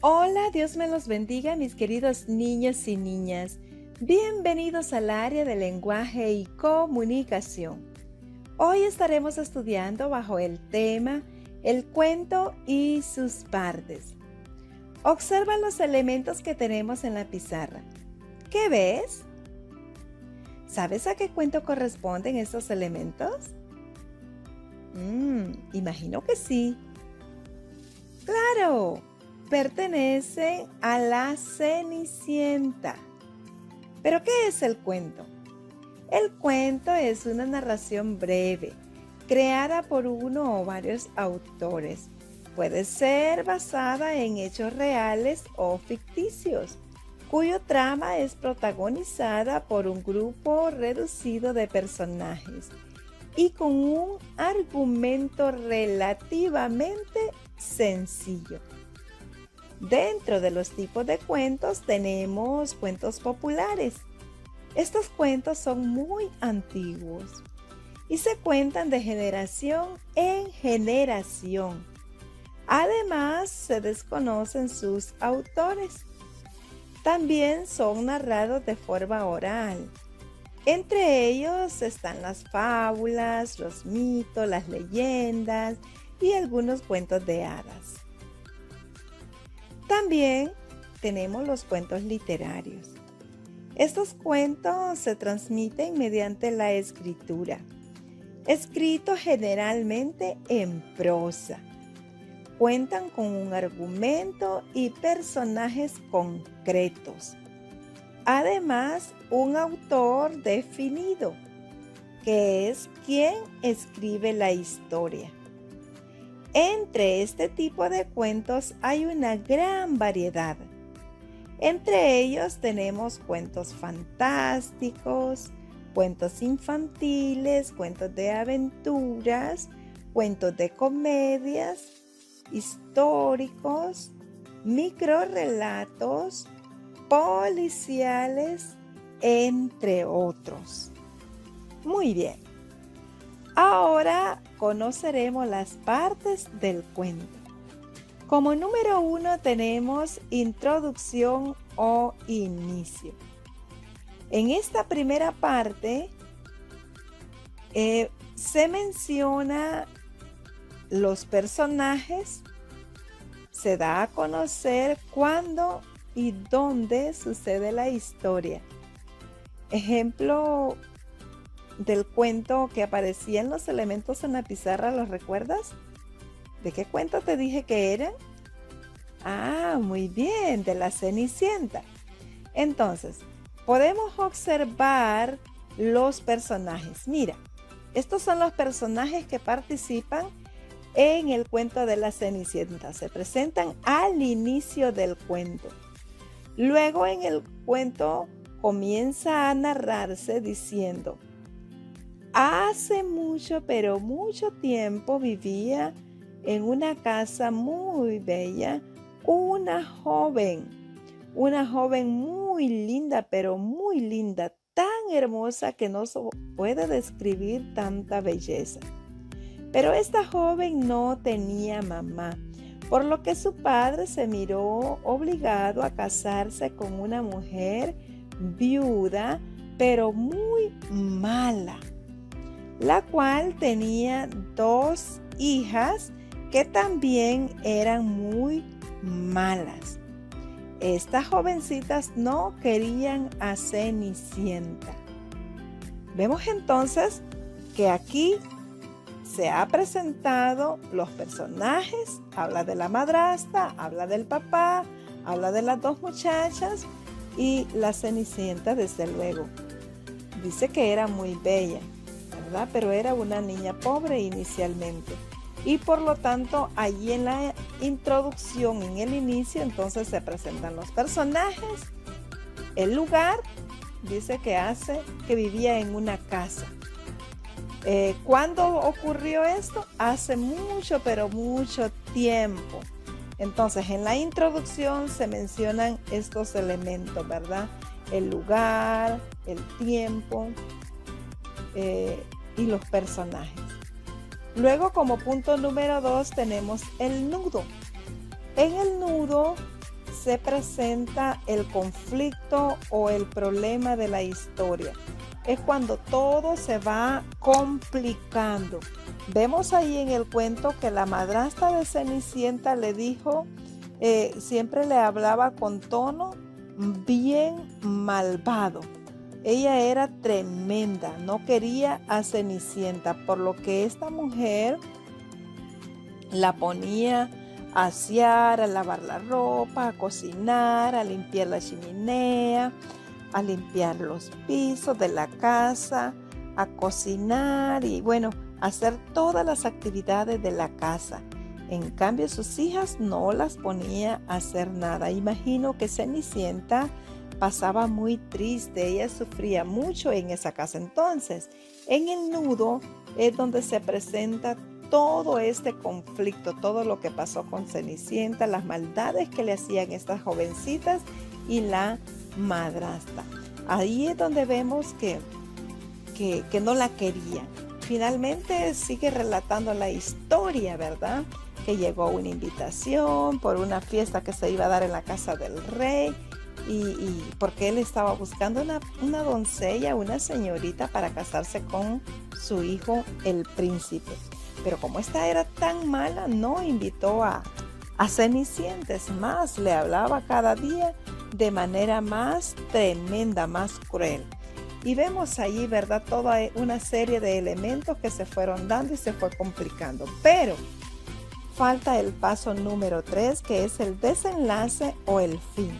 Hola, Dios me los bendiga, mis queridos niños y niñas. Bienvenidos al área de lenguaje y comunicación. Hoy estaremos estudiando bajo el tema el cuento y sus partes. Observa los elementos que tenemos en la pizarra. ¿Qué ves? ¿Sabes a qué cuento corresponden estos elementos? Imagino que sí. ¡Claro! Pertenecen a la Cenicienta. ¿Pero qué es el cuento? El cuento es una narración breve, creada por uno o varios autores. Puede ser basada en hechos reales o ficticios, cuyo trama es protagonizada por un grupo reducido de personajes y con un argumento relativamente sencillo. Dentro de los tipos de cuentos tenemos cuentos populares. Estos cuentos son muy antiguos y se cuentan de generación en generación. Además, se desconocen sus autores. También son narrados de forma oral. Entre ellos están las fábulas, los mitos, las leyendas y algunos cuentos de hadas. También tenemos los cuentos literarios. Estos cuentos se transmiten mediante la escritura, escritos generalmente en prosa. Cuentan con un argumento y personajes concretos. Además, un autor definido, que es quien escribe la historia. Entre este tipo de cuentos hay una gran variedad. Entre ellos tenemos cuentos fantásticos, cuentos infantiles, cuentos de aventuras, cuentos de comedias, históricos, microrrelatos, policiales, entre otros. Muy bien. Ahora conoceremos las partes del cuento. Como número 1 tenemos introducción o inicio. En esta primera parte se menciona los personajes, se da a conocer cuándo y dónde sucede la historia. Ejemplo del cuento que aparecían los elementos en la pizarra, ¿los recuerdas? ¿De qué cuento te dije que eran? Muy bien, de la Cenicienta. Entonces, podemos observar los personajes. Mira, estos son los personajes que participan en el cuento de la Cenicienta. Se presentan al inicio del cuento. Luego en el cuento comienza a narrarse diciendo: hace mucho, pero mucho tiempo vivía en una casa muy bella una joven muy linda, pero muy linda, tan hermosa que no se puede describir tanta belleza. Pero esta joven no tenía mamá, por lo que su padre se miró obligado a casarse con una mujer viuda, pero muy mala, la cual tenía 2 hijas que también eran muy malas. Estas jovencitas no querían a Cenicienta. Vemos entonces que aquí se ha presentado los personajes, habla de la madrastra, habla del papá, habla de las 2 muchachas y la Cenicienta, desde luego. Dice que era muy bella, ¿verdad? Pero era una niña pobre inicialmente. Y por lo tanto, allí en la introducción, en el inicio, entonces se presentan los personajes, el lugar, dice que vivía en una casa. ¿Cuándo ocurrió esto? Hace mucho, pero mucho tiempo. Entonces, en la introducción se mencionan estos elementos, ¿verdad? El lugar, el tiempo y los personajes. Luego, como punto número 2, tenemos el nudo. En el nudo se presenta el conflicto o el problema de la historia. Es cuando todo se va complicando. Vemos ahí en el cuento que la madrastra de Cenicienta le dijo, siempre le hablaba con tono bien malvado. Ella era tremenda, no quería a Cenicienta, por lo que esta mujer la ponía a asear, a lavar la ropa, a cocinar, a limpiar la chimenea, a limpiar los pisos de la casa, a cocinar y bueno, hacer todas las actividades de la casa. En cambio, sus hijas no las ponía a hacer nada. Imagino que Cenicienta pasaba muy triste, ella sufría mucho en esa casa. Entonces, en el nudo es donde se presenta todo este conflicto, todo lo que pasó con Cenicienta, las maldades que le hacían estas jovencitas y la madrastra. Ahí es donde vemos que no la querían. Finalmente sigue relatando la historia, ¿verdad? Que llegó una invitación por una fiesta que se iba a dar en la casa del rey y porque él estaba buscando una doncella, una señorita para casarse con su hijo, el príncipe. Pero como esta era tan mala, no invitó a Cenicienta, es más, le hablaba cada día de manera más tremenda, más cruel. Y vemos allí, ¿verdad? Toda una serie de elementos que se fueron dando y se fue complicando. Pero falta el paso número 3, que es el desenlace o el fin.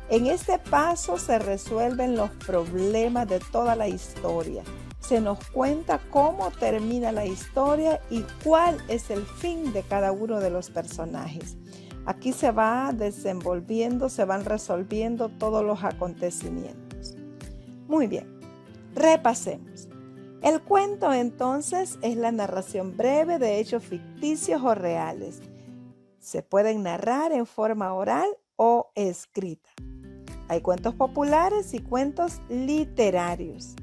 En este paso se resuelven los problemas de toda la historia. Se nos cuenta cómo termina la historia y cuál es el fin de cada uno de los personajes. Aquí se va desenvolviendo, se van resolviendo todos los acontecimientos. Muy bien, repasemos. El cuento entonces es la narración breve de hechos ficticios o reales. Se pueden narrar en forma oral o escrita. Hay cuentos populares y cuentos literarios.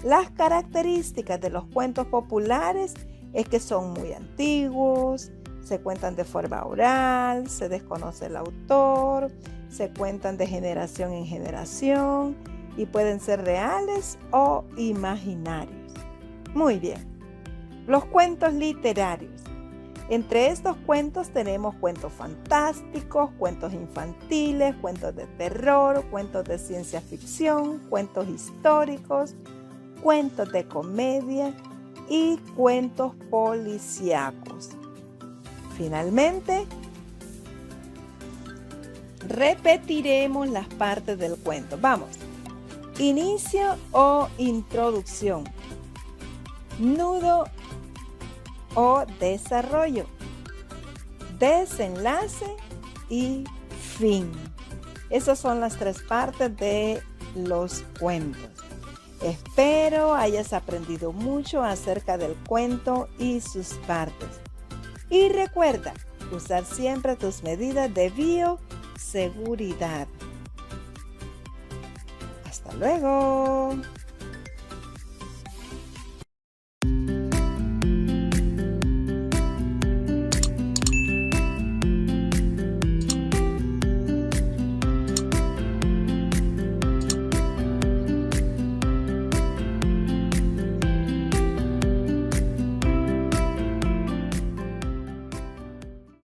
Las características de los cuentos populares es que son muy antiguos, se cuentan de forma oral, se desconoce el autor, se cuentan de generación en generación y pueden ser reales o imaginarios. Muy bien, los cuentos literarios. Entre estos cuentos tenemos cuentos fantásticos, cuentos infantiles, cuentos de terror, cuentos de ciencia ficción, cuentos históricos, cuentos de comedia y cuentos policíacos. Finalmente, repetiremos las partes del cuento. Vamos. Inicio o introducción. Nudo o desarrollo. Desenlace y fin. Esas son las 3 partes de los cuentos. Espero hayas aprendido mucho acerca del cuento y sus partes. Y recuerda usar siempre tus medidas de bioseguridad. Hasta luego.